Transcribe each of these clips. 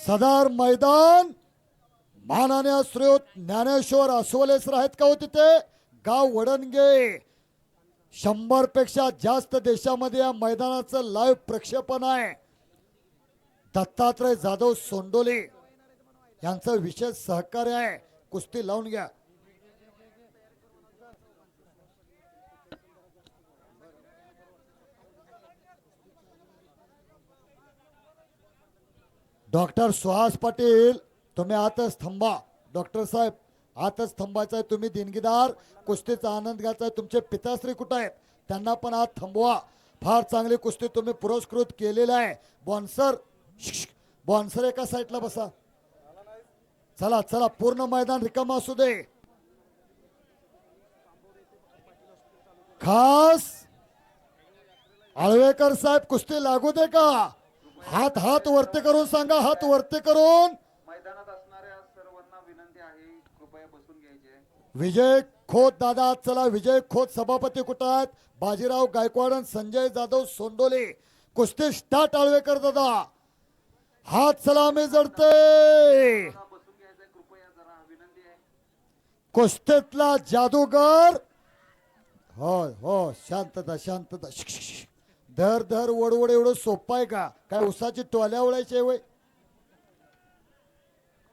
सदर मैदान माननीय श्रीयुत ज्ञानेश्वर अस्वले सर आहेत का हो तिथे? गाव वडणगे. 100 पेक्षा जास्त देशामध्ये या मैदानाचं लाईव्ह प्रक्षेपण आहे. दत्तात्रय जाधव सोंडोले यांचं विशेष सहकार्य आहे. कुस्ती लावून घ्या. डॉक्टर सुहास पाटील तुम्ही आतच थांबा. डॉक्टर साहेब आतच थांबायचं आहे. तुम्ही दिनगीदार कुस्तीचा आनंद घ्यायचा आहे. तुमचे पिताश्री कुठे आहेत? त्यांना पण आत थांबवा. फार चांगली कुस्ती तुम्ही पुरस्कृत केलेली आहे. बॉन्सर बॉन्सर एका साईडला बसा. चला चला पूर्ण मैदान रिकामा असू दे. खास आळवेकर साहेब कुस्ती लागू दे का? हात हात वरती करून सांगा. हात वरती करून. मैदानात असणाऱ्या सर्वांना विनंती आहे कृपया बसून घ्यायचे. विजय खोत दादा चला. विजय खोत सभापती कुठं आहेत? बाजीराव गायकवाड आणि संजय जाधव सोंडोले. कुस्ती स्टार्ट. आळवेकर दादा हात सलामी जडते. बसून घ्यायचंय कृपया जरा विनंती आहे. कुस्तीतला जादूगर. हो हो शांतता शांतता. धर धर वडवड एवढं सोपं आहे का? काय उसाची टोल्या ओळायची वय?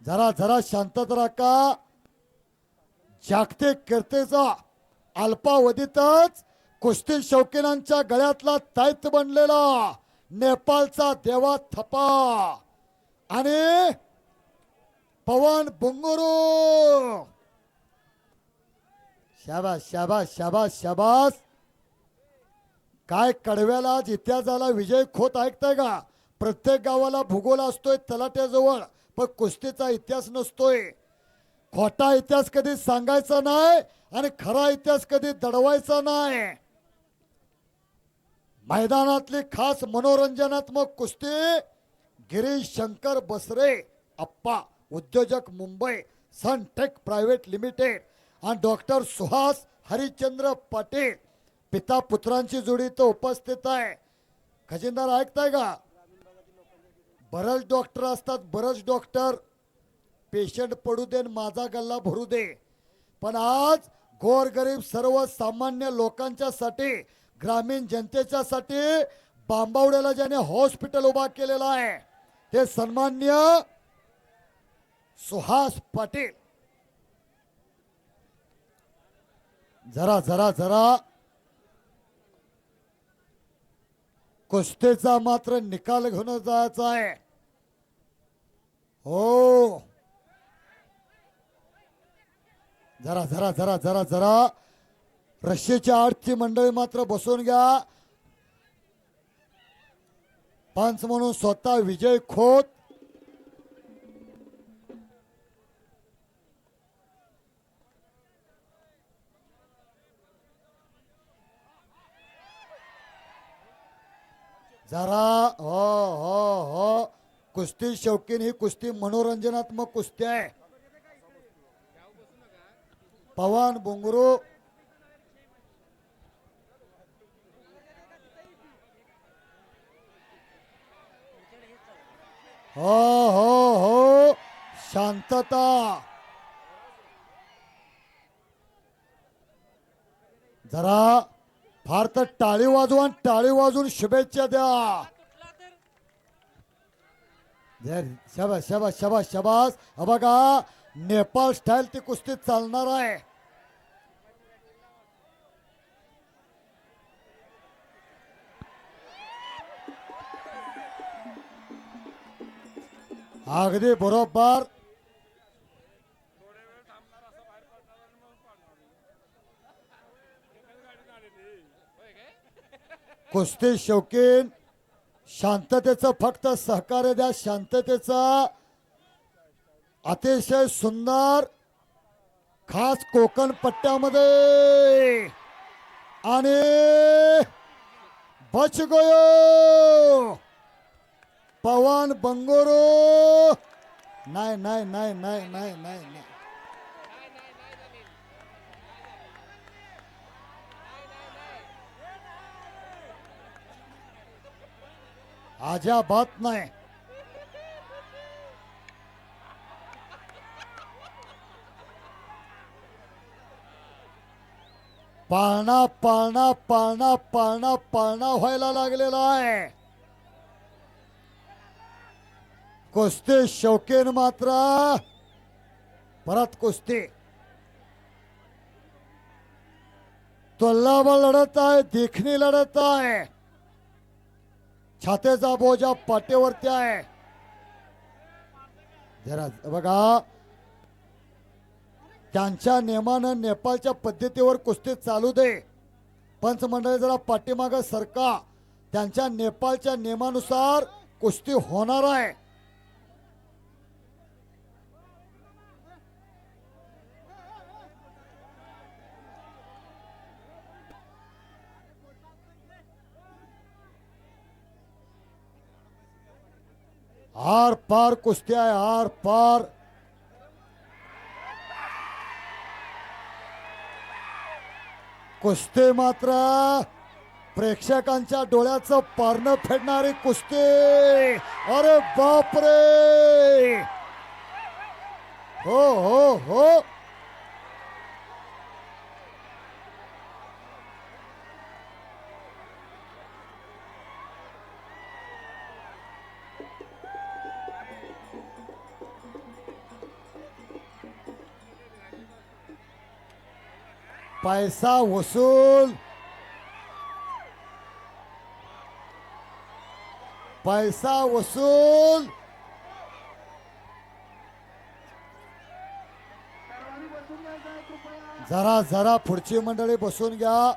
जरा जरा शांतता राखा. जागतिक कीर्तीचा अल्पावधीतच कुस्ती शौकीनांच्या गळ्यातला ताईत बनलेला नेपाळचा देवा थपा आणि पवन बुंगुरू. शाबास शाबास शाबास शाबास. काय कडव्याला आज इतिहास झाला. विजय खोत ऐकताय का? प्रत्येक गावाला भूगोल असतोय तलाट्याजवळ, पण कुस्तीचा इतिहास नसतोय. खोटा इतिहास कधी सांगायचा नाही आणि खरा इतिहास कधी दडवायचा नाही. मैदानातली खास मनोरंजनात्मक कुस्ती गिरीश शंकर बसरे अप्पा उद्योजक मुंबई सनटेक प्रायव्हेट लिमिटेड आणि डॉक्टर सुहास हरिश्चंद्र पाटील पिता पुत्रांची जोडी तो उपस्थित आहे. खजिनदार ऐकताय का? बरेच डॉक्टर असतात. बरेच डॉक्टर पेशंट पडू दे माझा गल्ला भरू दे, पण आज गोरगरीब सर्वसामान्य लोकांच्यासाठी ग्रामीण जनतेच्यासाठी बांबावड्याला ज्याने हॉस्पिटल उभा केलेला आहे ते सन्माननीय सुहास पाटील. जरा जरा जरा कुस्तीचा मात्र निकाल घेऊन जायचा आहे. हो जरा जरा जरा जरा जरा रशीच्या आठची मंडळी मात्र बसून घ्या. पंच म्हणून स्वतः विजय खोत. जरा हो हो हो. कुस्ती शौकीन ही कुस्ती मनोरंजनात्मक कुस्ती आहे. पवन बुंगरू हो हो हो. शांतता. जरा फार तर टाळी वाजवा. टाळी वाजवून शुभेच्छा द्या. शाबास शाबास शाबास शाबास. बघा नेपाळ स्टाईल ती कुस्ती चालणार आहे. अगदी बरोबर. कुस्ती शौकीन शांततेचं फक्त सहकार्य द्या. शांततेचा अतिशय सुंदर खास कोकण पट्ट्यामध्ये आणि बच गयो पवन बंगोरो. नाही नाही नाही नाही नाही नाही नाही. अजिबात नाही. पाळणा पाळणा पाळणा पाळणा पाळणा व्हायला लागलेला आहे. कुस्ती शौकीन मात्र परत कुस्ती तोल्लावर लढत आहे, देखणी लढत आहे. छातीचा बोजा पाठीवरती आहे. जरा बघा, त्यांच्या नियमानं नेपाळच्या पद्धतीवर कुस्ती चालू दे. पंच मंडळी जरा पाठीमागं सरका. त्यांच्या नेपाळच्या नियमानुसार कुस्ती होणार आहे. आर पार कुस्ती आहे, आर पार. कुस्ती मात्र प्रेक्षकांच्या डोळ्याचं पारणं फेडणारी कुस्ती. अरे बापरे, हो हो हो. पैसा वसूल, पैसा वसूल. जरा जरा पुढची मंडळी बसून घ्या.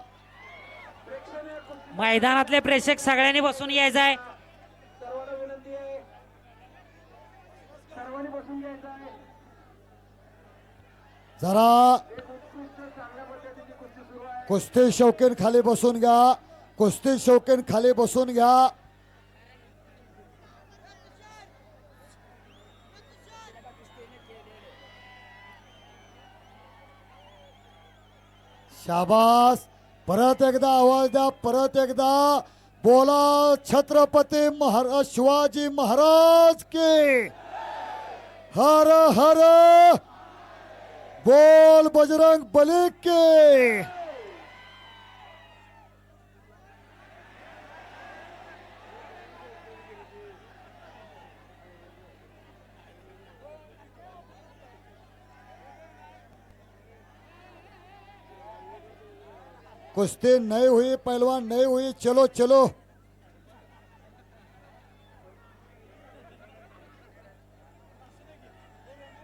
मैदानातले प्रेक्षक सगळ्यांनी बसून यायचं आहे. सर्वांना विनंती आहे, सर्वांनी बसून घ्यायचं आहे. जरा चांगल्या पद्धतीची कुस्ती सुरू आहे. कुस्ती शौकीन खाली बसून घ्या. कुस्ती शौकीन खाली बसून घ्या. शाबास. परत एकदा आवाज द्या, परत एकदा बोला. छत्रपती महाराज शिवाजी महाराज की हर हर. बोल बजरंग बली की. कुश्ती नहीं हुई, पहलवान नहीं हुई. चलो चलो.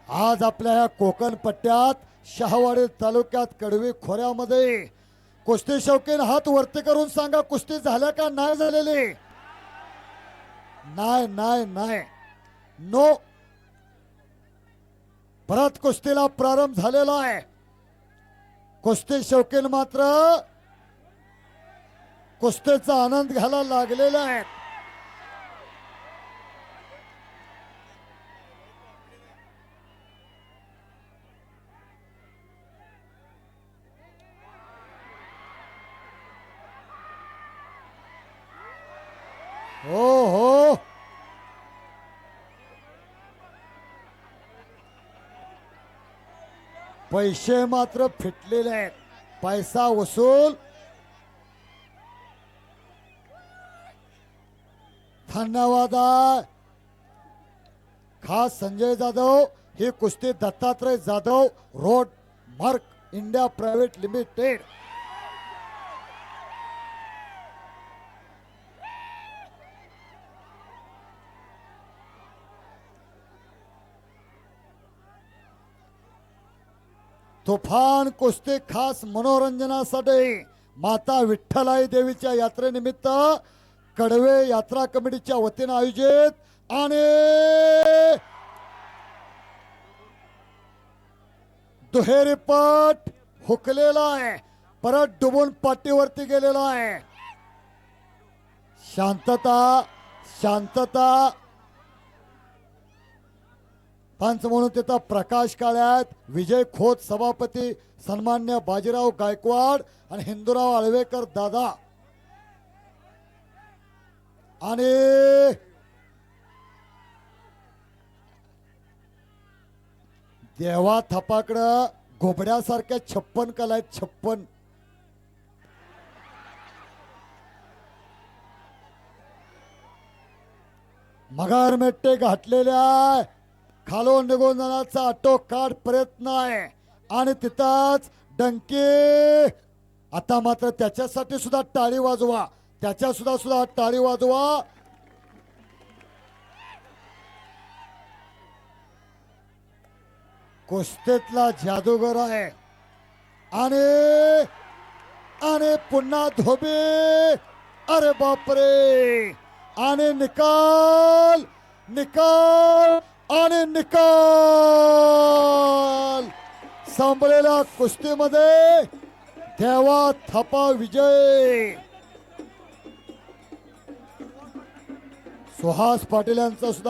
आज आपल्या या कोकण पट्ट्यात शहावाडी तालुक्यात कडवी खोऱ्यामध्ये कुस्ती शौकीन हात वरती करून सांगा, कुस्ती झाल्या का नाही झालेली? नाही नाही नाही, नो. परत कुस्तीला प्रारंभ झालेला आहे. कुस्ती शौकीन मात्र कुस्तीचा आनंद घ्यायला लागलेला आहे. हो हो. पैसे मात्र फिटलेले आहेत. पैसा वसूल. धन्यवाद. खास संजय जाधव. ही कुस्ती Dattatray Jadhav road mark India private limited. तुफान कुस्ती खास मनोरंजनासाठी माता विठ्ठलाई देवीच्या यात्रेनिमित्त कडवे यात्रा कमिटीच्या वतीने आयोजित आणि दुहेरी पट हुकलेला आहे. परत डुबून पाठीवरती गेलेला आहे. शांतता शांतता. पंच म्हणून तिथं प्रकाश काळ्यात, विजय खोत सभापती, सन्मान्य बाजीराव गायकवाड आणि हिंदूराव आळवेकर दादा. आणि देवा थपाकडं घोबड्यासारख्या 56 कला आहेत. 56 मगार मेट्टे घातलेल्या खालून निघून जाण्याचा आटोकाट प्रयत्न आहे आणि तिथंच डंके. आता मात्र त्याच्यासाठी सुद्धा टाळी वाजवा, त्याच्या सुद्धा टाळी वाजवा. कुस्तीतला जादूगर आहे आणि आणि पुन्हा धोबी. अरे बापरे. आणि निकाल निकाल आणि निकाल. संपलेल्या कुस्तीमध्ये देवा थापा विजय. सुहास पाटील यांचा सुद्धा